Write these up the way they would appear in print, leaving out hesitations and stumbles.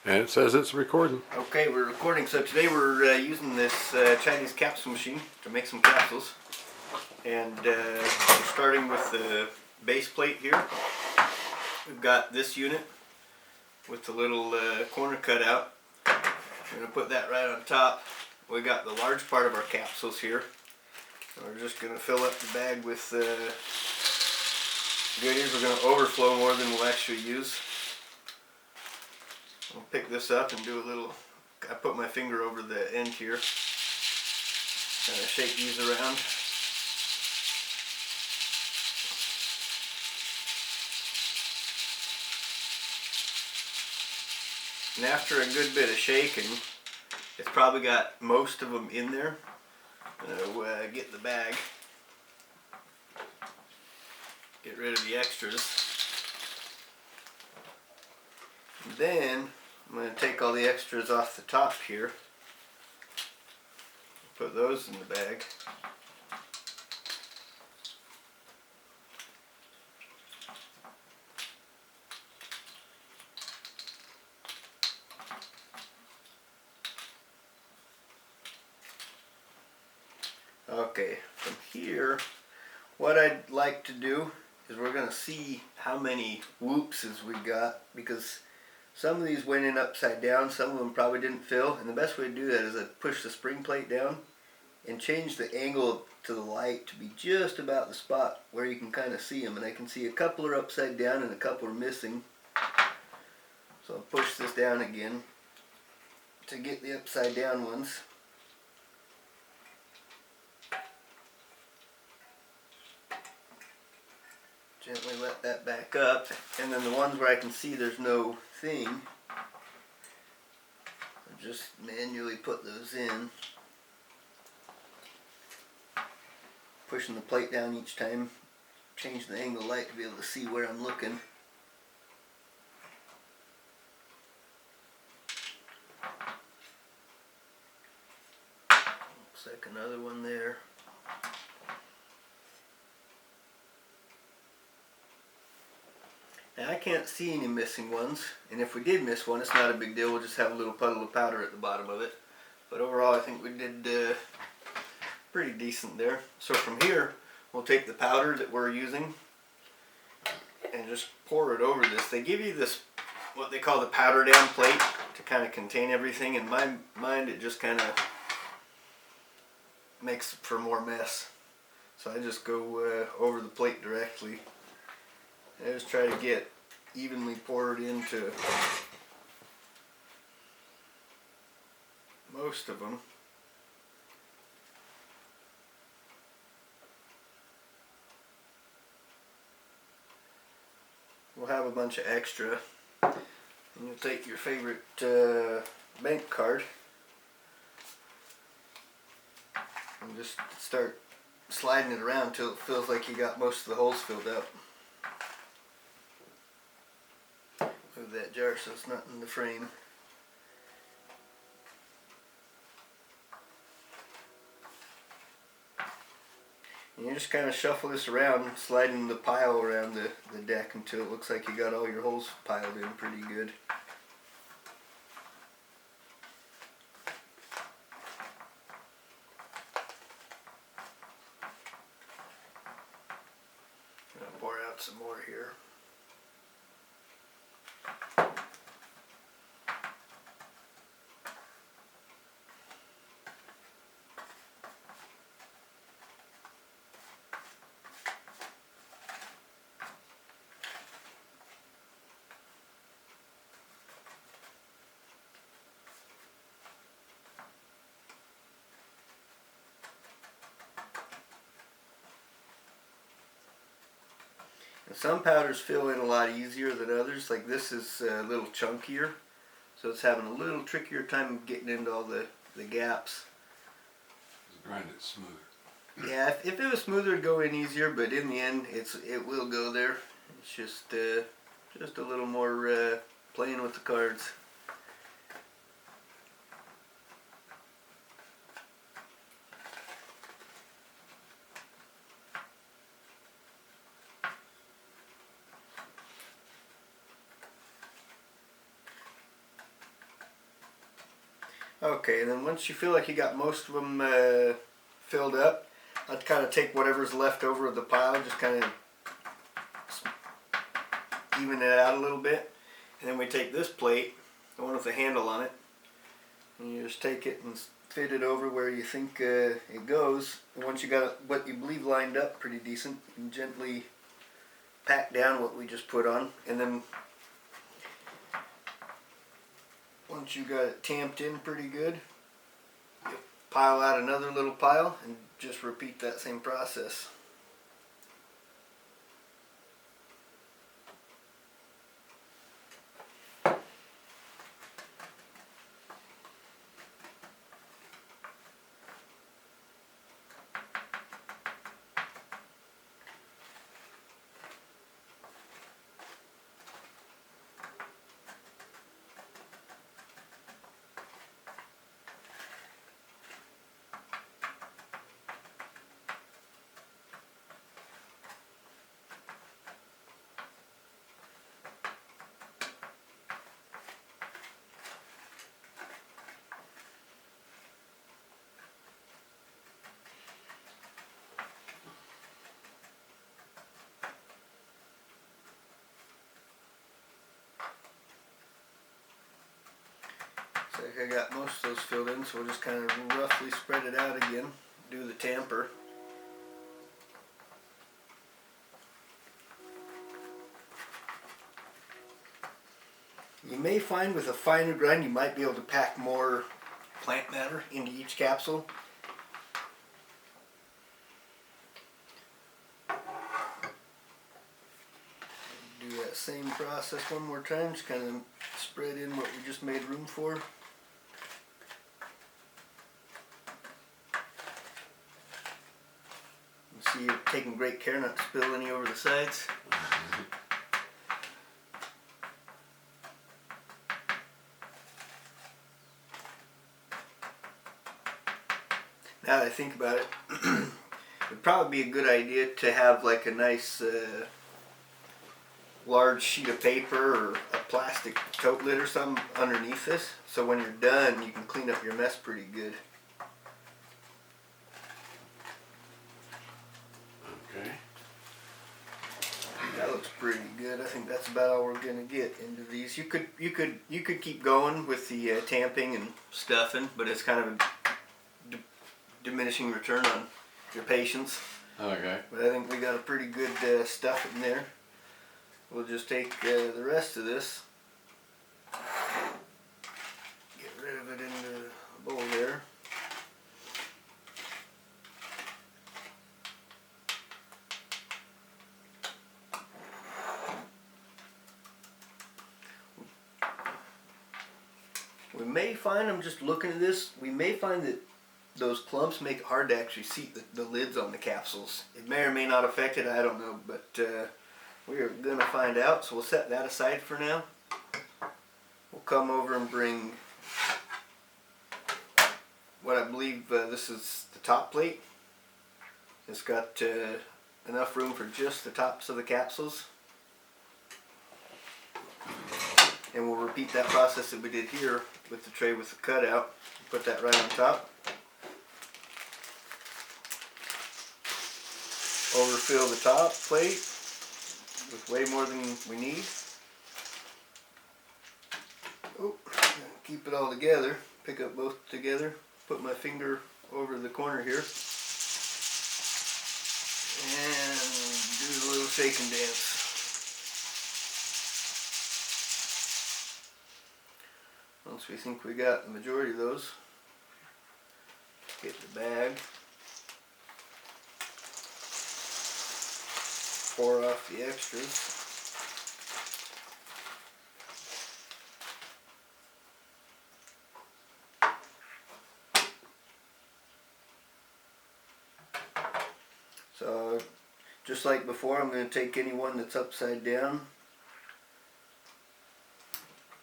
And it says it's recording. Okay, we're recording. So today we're using this Chinese capsule machine to make some capsules. And we're starting with the base plate here. We've got this unit with the little corner cut out. We're going to put that right on top. We got the large part of our capsules here. We're just going to fill up the bag with goodies. We're going to overflow more than we'll actually use. I'll pick this up and do a little, I put my finger over the end here, kind of shake these around. And after a good bit of shaking, it's probably got most of them in there. I'm going to get the bag, get rid of the extras. And then I'm going to take all the extras off the top here, put those in the bag. Okay, from here, what I'd like to do is we're going to see how many whoopses we got, because some of these went in upside down, some of them probably didn't fill, and the best way to do that is to push the spring plate down and change the angle to the light to be just about the spot where you can kind of see them. And I can see a couple are upside down and a couple are missing. So I'll push this down again to get the upside down ones. Gently let that back up, and then the ones where I can see there's no thing, I'll just manually put those in, pushing the plate down each time, change the angle of light to be able to see where I'm looking. Looks like another one there. Now I can't see any missing ones, and if we did miss one, it's not a big deal. We'll just have a little puddle of powder at the bottom of it. But overall, I think we did pretty decent there. So from here, we'll take the powder that we're using and just pour it over this. They give you this, what they call the powder down plate, to kind of contain everything. In my mind, it just kind of makes for more mess. So I just go over the plate directly. I just try to get evenly poured into most of them. We'll have a bunch of extra. And you'll take your favorite bank card and just start sliding it around until it feels like you got most of the holes filled up. Move that jar so it's not in the frame. And you just kind of shuffle this around, sliding the pile around the deck until it looks like you got all your holes piled in pretty good. I'm going to pour out some more here. Some powders fill in a lot easier than others. Like this is a little chunkier, so it's having a little trickier time getting into all the gaps. Just grind it smooth. Yeah, if it was smoother, it'd go in easier, but in the end, it will go there. It's just a little more playing with the cards. Okay, and then once you feel like you got most of them filled up, I'd kind of take whatever's left over of the pile, just kind of even it out a little bit. And then we take this plate, the one with the handle on it, and you just take it and fit it over where you think it goes. And once you got what you believe lined up pretty decent, you can gently pack down what we just put on. And then once you got it tamped in pretty good, you pile out another little pile and just repeat that same process. So I got most of those filled in, so we'll just kind of roughly spread it out again, do the tamper. You may find with a finer grind you might be able to pack more plant matter into each capsule. Do that same process one more time, just kind of spread in what we just made room for. See, you're taking great care not to spill any over the sides. Now that I think about it, it'd probably be a good idea to have like a nice large sheet of paper or a plastic tote lid or something underneath this, so when you're done you can clean up your mess pretty good. Okay. That looks pretty good. I think that's about all we're gonna get into these. You could keep going with the tamping and stuffing, but it's kind of a diminishing return on your patience. Okay. But I think we got a pretty good stuff in there. We'll just take the rest of this, get rid of it into the bowl there. We may find, I'm just looking at this, we may find that those clumps make it hard to actually see the lids on the capsules. It may or may not affect it, I don't know, but we are going to find out, so we'll set that aside for now. We'll come over and bring what I believe this is the top plate. It's got enough room for just the tops of the capsules. And we'll repeat that process that we did here with the tray with the cutout. Put that right on top. Overfill the top plate with way more than we need. Oh, keep it all together. Pick up both together. Put my finger over the corner here. And do a little shake and dance. Once we think we got the majority of those, get the bag, pour off the extras. So just like before, I'm going to take any one that's upside down,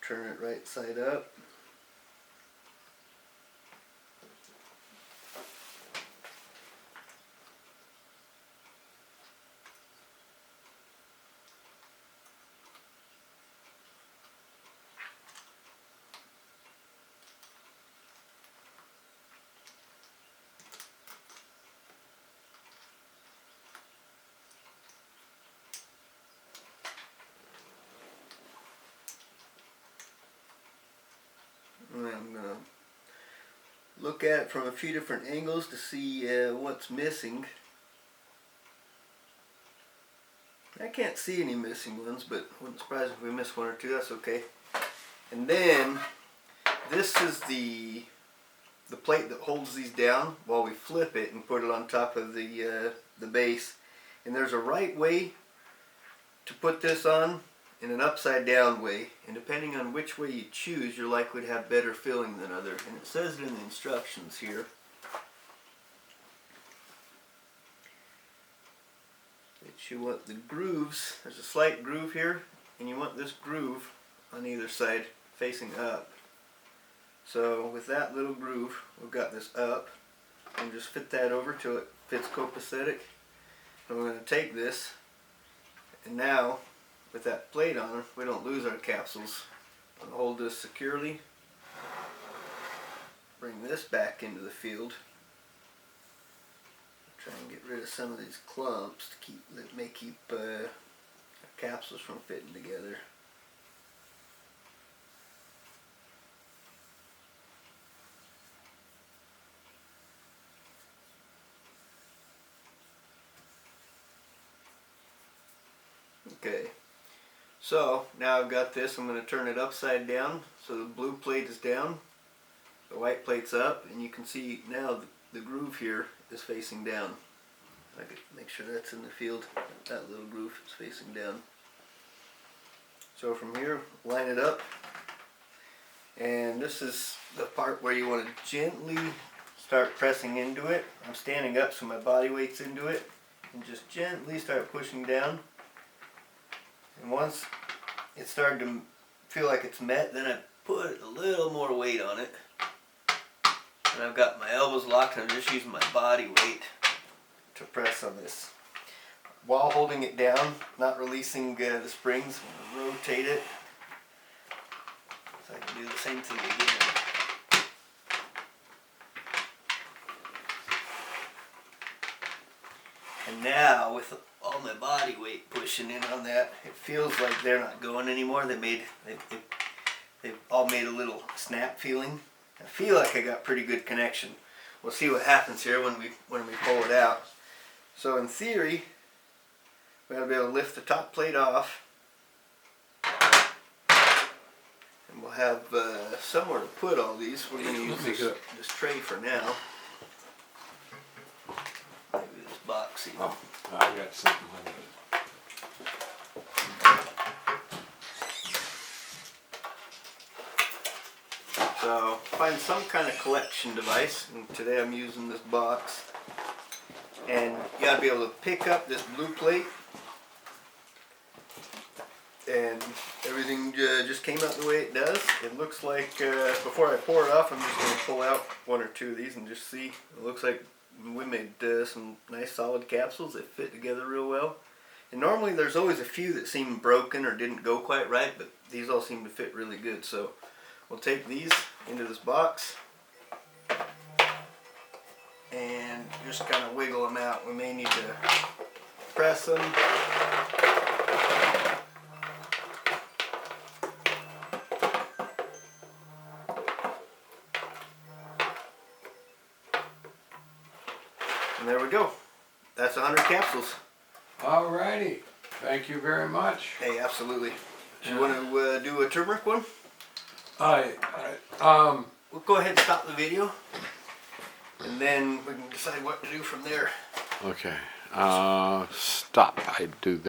turn it right side up. And I'm gonna look at it from a few different angles to see what's missing. I can't see any missing ones, but wouldn't surprise if we miss one or two. That's okay. And then this is the plate that holds these down while we flip it and put it on top of the base. And there's a right way to put this on and an upside down way. And depending on which way you choose, you're likely to have better filling than others. And it says it in the instructions here. That you want the grooves, there's a slight groove here, and you want this groove on either side facing up. So with that little groove, we've got this up, and just fit that over till it fits copacetic. And we're going to take this, and now with that plate on, we don't lose our capsules. I'm going to hold this securely, bring this back into the field. Try and get rid of some of these clumps to that may keep our capsules from fitting together. Okay, so now I've got this. I'm going to turn it upside down so the blue plate is down, the white plate's up, and you can see now the groove here is facing down. I could make sure that's in the field. That little groove is facing down. So from here, line it up, and this is the part where you want to gently start pressing into it. I'm standing up so my body weight's into it, and just gently start pushing down. And once it started to feel like it's met, then I put a little more weight on it. And I've got my elbows locked, and I'm just using my body weight to press on this. While holding it down, not releasing the springs, I'm going to rotate it. So I can do the same thing again. And now, with all my body weight pushing in on that, it feels like they're not going anymore. They've all made a little snap feeling. I feel like I got pretty good connection. We'll see what happens here when we pull it out. So in theory, we're going to be able to lift the top plate off, and we'll have somewhere to put all these. We're going to use this tray for now. Maybe this box even. Oh, I got something like that. So find some kind of collection device, and today I'm using this box. And you got to be able to pick up this blue plate, and everything just came out the way it does. It looks like, before I pour it off, I'm just going to pull out one or two of these and just see. It looks like we made some nice solid capsules that fit together real well. And normally there's always a few that seem broken or didn't go quite right, but these all seem to fit really good. So we'll take these into this box and just kind of wiggle them out. We may need to press them. And there we go. That's 100 capsules. Alrighty. Thank you very much. Hey, absolutely. Do you want to do a turmeric one? We'll go ahead and stop the video, and then we can decide what to do from there. Okay. Stop. I do that.